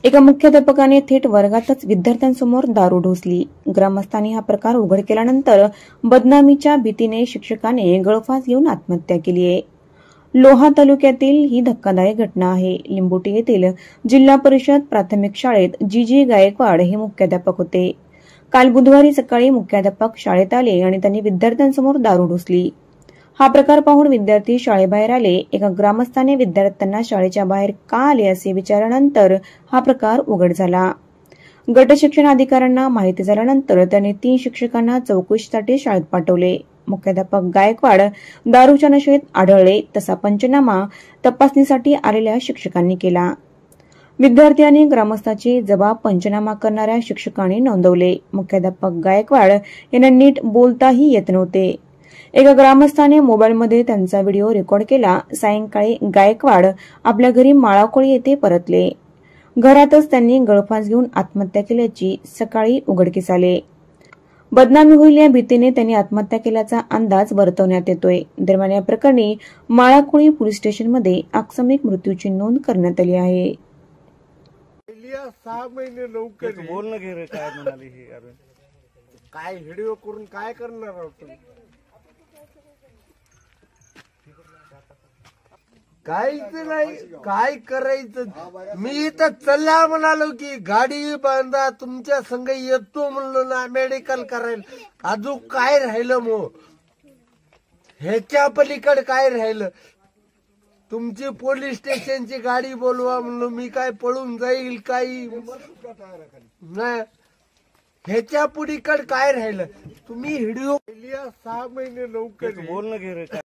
एका मुख्याध्यापकाने थेट वर्गातच विद्यार्थ्यांसमोर दारू ढोसली। ग्रामस्थांनी हा प्रकार उघड केल्यानंतर बदनामीच्या भीतीने शिक्षकाने गळफास घेऊन आत्महत्या केली आहे। लोहा तालुक्यातील ही धक्कादायक घटना आहे। लिंबोटी येथील जिल्हा परिषद प्राथमिक शाळेत जी गायकवाड हे मुख्याध्यापक होते। काल बुधवारी सकाळी मुख्याध्यापक शाळेत आले आणि त्यांनी विद्यार्थ्यांसमोर दारू ढोसली। हा प्रकार पाहून विद्यार्थी शाळेबाहेर आले। एका ग्रामस्थाने विद्यार्थ्यांना शाळेच्या बाहेर का आले असे विचारल्यानंतर हा प्रकार उघड झाला। गट शिक्षण अधिकाऱ्यांना माहिती झाल्यानंतर त्यांनी 3 शिक्षकांना चौकशीसाठी शाळेत पाठवले। मुख्याध्यापक गायकवाड दारूच्या नशेत आढळले, तसा पंचनामा तपासणीसाठी आलेल्या शिक्षकांनी केला। विद्यार्थी ग्रामस्थांचे जबाब पंचनामा करणाऱ्या शिक्षकांनी नोंदवले। मुख्याध्यापक गायकवाड यांना नीट बोलताही येत नव्हते। एका ग्रामस्थाने मोबाईलमध्ये त्यांचा व्हिडिओ रेकॉर्ड केला। सायंकाळी गायकवाड आपल्या घरी माळाकोळी येथे परतले। घरातच त्यांनी गळफास घेऊन आत्महत्या केल्याची सकाळी उघडकीस आले। बदनामी होईल या भीतीने त्यांनी आत्महत्या केल्याचा अंदाज वर्तवण्यात येतोय। दरम्यान या प्रकरणी माळाकोळी पोलीस स्टेशनमध्ये आकस्मिक मृत्यूची नोंद करण्यात आली आहे। 6 महिने लवकर बोलणं घे रे, काय म्हणाली हे अरे काय व्हिडिओ करून काय करणार आहोत? काहीच नाही, काय करायचं? मी तर चल्ला म्हणालो की गाडी बांधा, तुमच्या संग येतो म्हणलो ना मेडिकल करायला। अजून काय राहिलं मग? ह्याच्या पलीकडे काय राहिलं? तुमची पोलीस स्टेशनची गाडी बोलवा म्हणलो, मी काय पळून जाईल काही नाही। ह्याच्या पुढीकडे काय राहिलं? तुम्ही व्हिडिओ 6 महिने लवकर बोलणं घे रे।